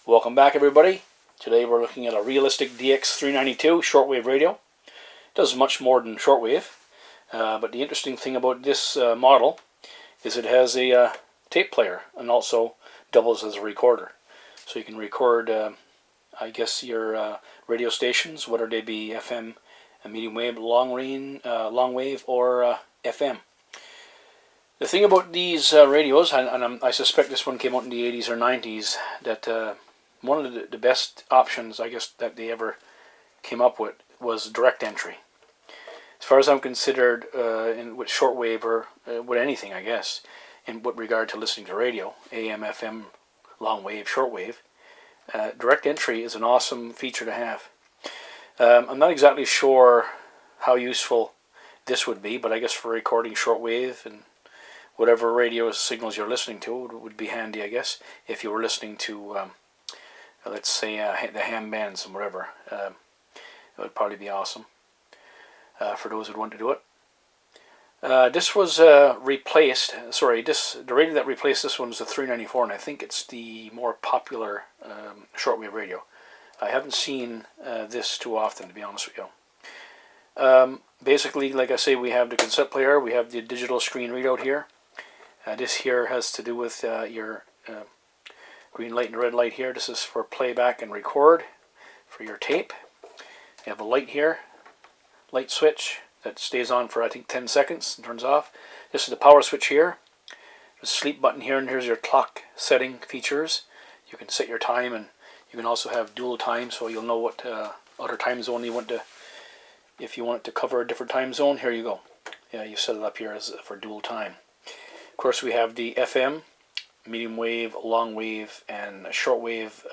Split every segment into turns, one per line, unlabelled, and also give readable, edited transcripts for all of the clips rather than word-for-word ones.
Welcome back, everybody. Today we're looking at a Realistic DX392 shortwave radio. It does much more than shortwave, but the interesting thing about this model is it has a tape player and also doubles as a recorder. So you can record, I guess, your radio stations, whether they be FM, medium wave, long wave, or FM. The thing about these radios, and I suspect this one came out in the 80s or 90s, that one of the best options, I guess, that they ever came up with was direct entry. As far as I'm considered, with shortwave or with anything, I guess, in what regard to listening to radio, AM, FM, long wave, shortwave, direct entry is an awesome feature to have. I'm not exactly sure how useful this would be, but I guess for recording shortwave and whatever radio signals you're listening to, it would be handy, I guess, if you were listening to, let's say, the ham bands and whatever. It would probably be awesome for those who want to do it. This was replaced, the radio that replaced this one was the 394, and I think it's the more popular shortwave radio. I haven't seen this too often, to be honest with you. Basically, like I say, we have the cassette player, we have the digital screen readout here. This here has to do with your green light and red light here. This is for playback and record for your tape. You have a light here, light switch that stays on for I think 10 seconds and turns off. This is the power switch here. The sleep button here, and here's your clock setting features. You can set your time, and you can also have dual time, so you'll know what other time zone you want to. If you want it to cover a different time zone, here you go. Yeah, you set it up here as for dual time. Of course, we have the FM, medium wave, long wave, and short wave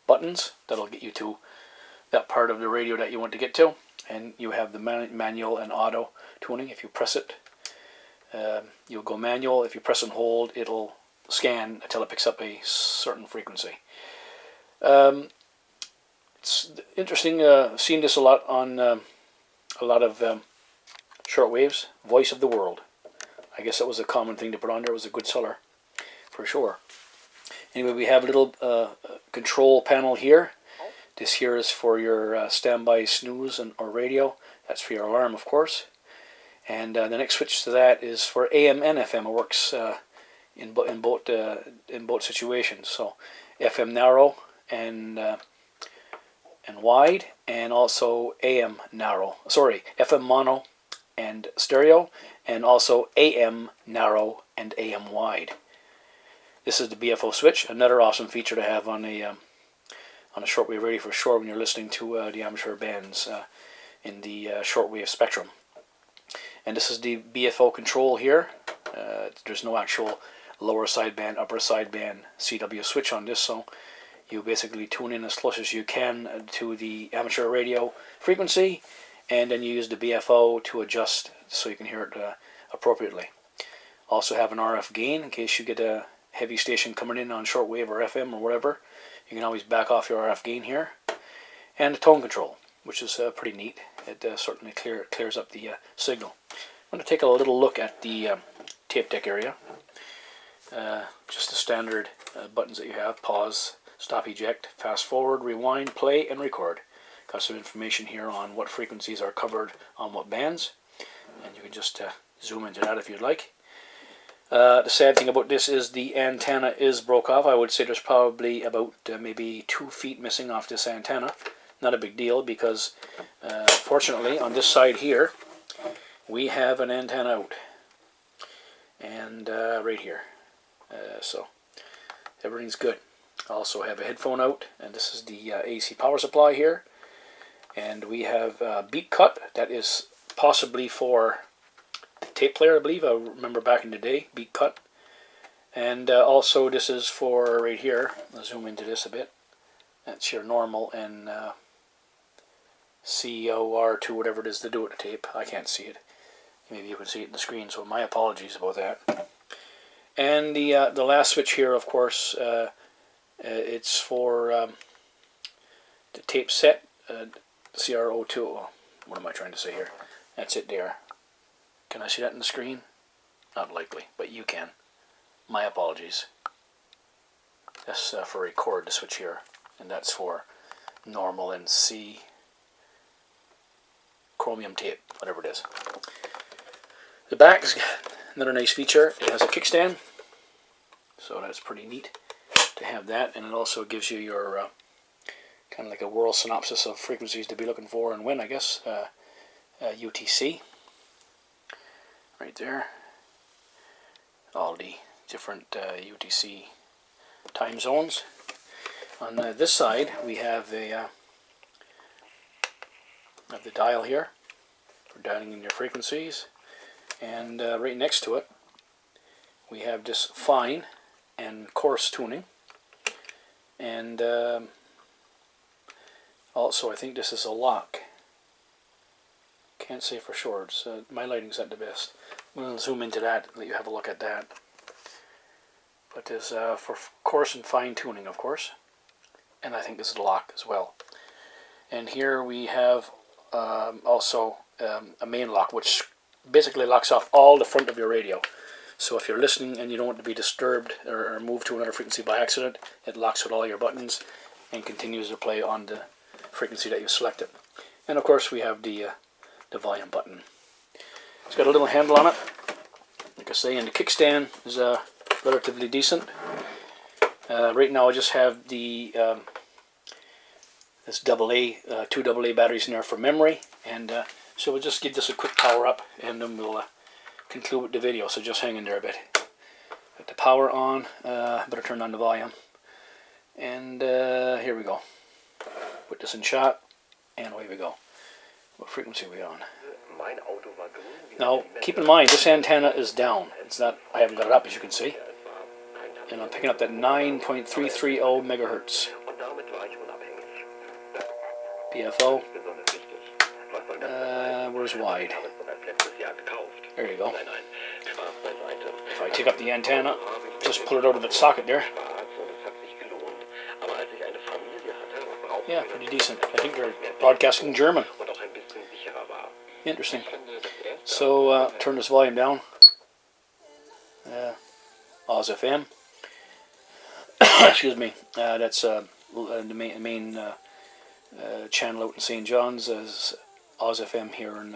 buttons that'll get you to that part of the radio that you want to get to. And you have the manual and auto tuning. If you press it, you'll go manual. If you press and hold, it'll scan until it picks up a certain frequency. It's interesting seeing this a lot on a lot of shortwaves. Voice of the World. I guess that was a common thing to put on there. It was a good seller, for sure. Anyway, we have a little control panel here. This here is for your standby snooze or radio. That's for your alarm, of course. And the next switch to that is for AM and FM. It works in both situations. So FM narrow and wide, and also AM narrow. Sorry, FM mono and stereo, and also AM narrow and AM wide. This is the BFO switch, another awesome feature to have on a shortwave radio for sure when you're listening to the amateur bands in the shortwave spectrum. And this is the BFO control here. There's no actual lower sideband, upper sideband CW switch on this, so you basically tune in as close as you can to the amateur radio frequency, and then you use the BFO to adjust so you can hear it appropriately. Also have an RF gain in case you get a heavy station coming in on shortwave or FM or whatever. You can always back off your RF gain here. And the tone control, which is pretty neat. It certainly clears up the signal. I'm going to take a little look at the tape deck area. Just the standard buttons that you have: pause, stop, eject, fast forward, rewind, play, and record. Got some information here on what frequencies are covered on what bands, and you can just zoom into that if you'd like. The sad thing about this is the antenna is broke off. I would say there's probably about maybe 2 feet missing off this antenna. Not a big deal, because fortunately on this side here we have an antenna out, and right here, so everything's good. I also have a headphone out, and this is the AC power supply here. And we have beat cut, that is possibly for the tape player, I believe. I remember back in the day, beat cut. And also this is for right here. I'll zoom into this a bit. That's your normal and COR2, whatever it is to do with the tape. I can't see it. Maybe you can see it in the screen, so my apologies about that. And the last switch here, of course, it's for the tape set. CR02. What am I trying to say here? That's it there. Can I see that in the screen? Not likely, but you can. My apologies. That's for record, the switch here, and that's for normal and C chromium tape, whatever it is. The back's another nice feature. It has a kickstand, so that's pretty neat to have that, and it also gives you your kind of like a world synopsis of frequencies to be looking for and when, I guess. UTC right there, all the different UTC time zones. On this side we have the dial here for dialing in your frequencies, and right next to it we have this fine and coarse tuning, and also I think this is a lock. Can't say for sure. It's, my lighting's at the best. We'll zoom into that and let you have a look at that. But there's for coarse and fine tuning, of course. And I think this is the lock as well. And here we have also a main lock, which basically locks off all the front of your radio. So if you're listening and you don't want to be disturbed or moved to another frequency by accident, it locks with all your buttons and continues to play on the frequency that you selected. And of course we have the volume button. It's got a little handle on it, like I say, and the kickstand is relatively decent. Right now I just have the this AA, 2 AA batteries in there for memory, and so we'll just give this a quick power up and then we'll conclude with the video, so just hang in there a bit. Got the power on, better turn on the volume, and here we go. Put this in shot, and away we go. What frequency are we on? Now, keep in mind, this antenna is down. It's not, I haven't got it up, as you can see. And I'm picking up that 9.330 megahertz. BFO. Where's wide? There you go. If I take up the antenna, just pull it out of its socket there. Yeah, pretty decent. I think they're broadcasting German. Interesting. So turn this volume down. Oz FM. Excuse me. That's the main channel out in St. John's, as Oz FM here in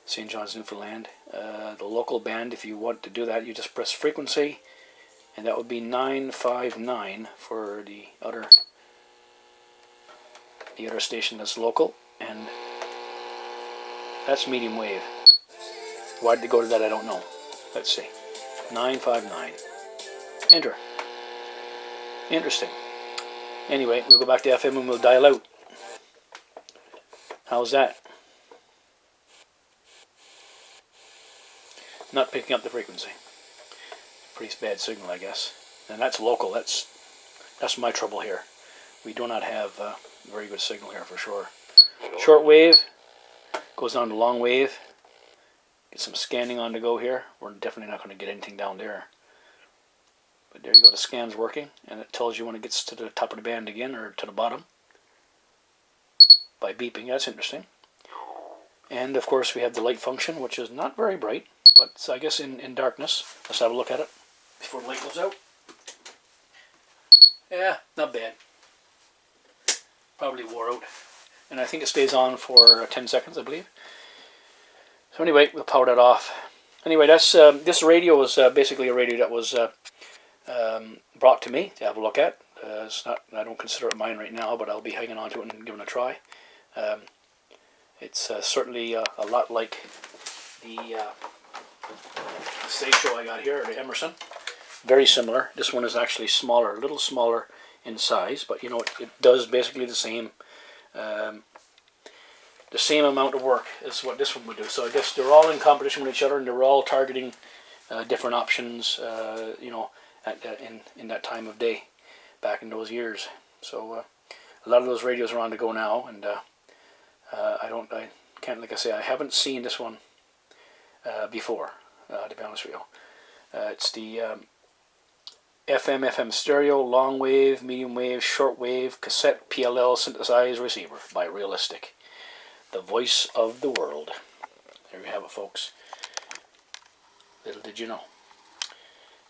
St. John's, Newfoundland. The local band, if you want to do that, you just press frequency, and that would be 959 for the other station that's local, and that's medium wave. Why did they go to that, I don't know. Let's see. 959. Enter. Interesting. Anyway, we'll go back to FM and we'll dial out. How's that? Not picking up the frequency. Pretty bad signal, I guess. And that's local. That's my trouble here. We do not have a very good signal here for sure. Short wave goes down to long wave. Get some scanning on to go here. We're definitely not going to get anything down there. But there you go, the scan's working, and it tells you when it gets to the top of the band again, or to the bottom, by beeping. That's interesting. And of course we have the light function, which is not very bright, but it's, I guess, in darkness. Let's have a look at it before the light goes out. Yeah, not bad. Probably wore out. And I think it stays on for 10 seconds, I believe. So anyway, we'll power that off. Anyway, that's this radio is basically a radio that was brought to me to have a look at. It's not, I don't consider it mine right now, but I'll be hanging on to it and giving it a try. It's certainly a lot like the Station I got here, the Emerson. Very similar. This one is actually smaller, a little smaller in size, but you know it does basically the same amount of work as what this one would do. So I guess they're all in competition with each other, and they're all targeting different options. You know, in that time of day, back in those years. So a lot of those radios are on the go now, and I can't, like I say, I haven't seen this one before, to be honest with you. It's the FM stereo, long wave, medium wave, short wave, cassette PLL synthesized receiver by Realistic. The voice of the world. There you have it, folks. Little did you know.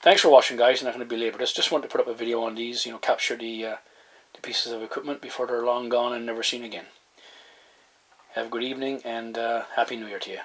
thanks for watching, guys. I'm not going to belabor this. Just wanted to put up a video on these, you know, capture the pieces of equipment before they're long gone and never seen again. Have a good evening, and Happy New Year to you.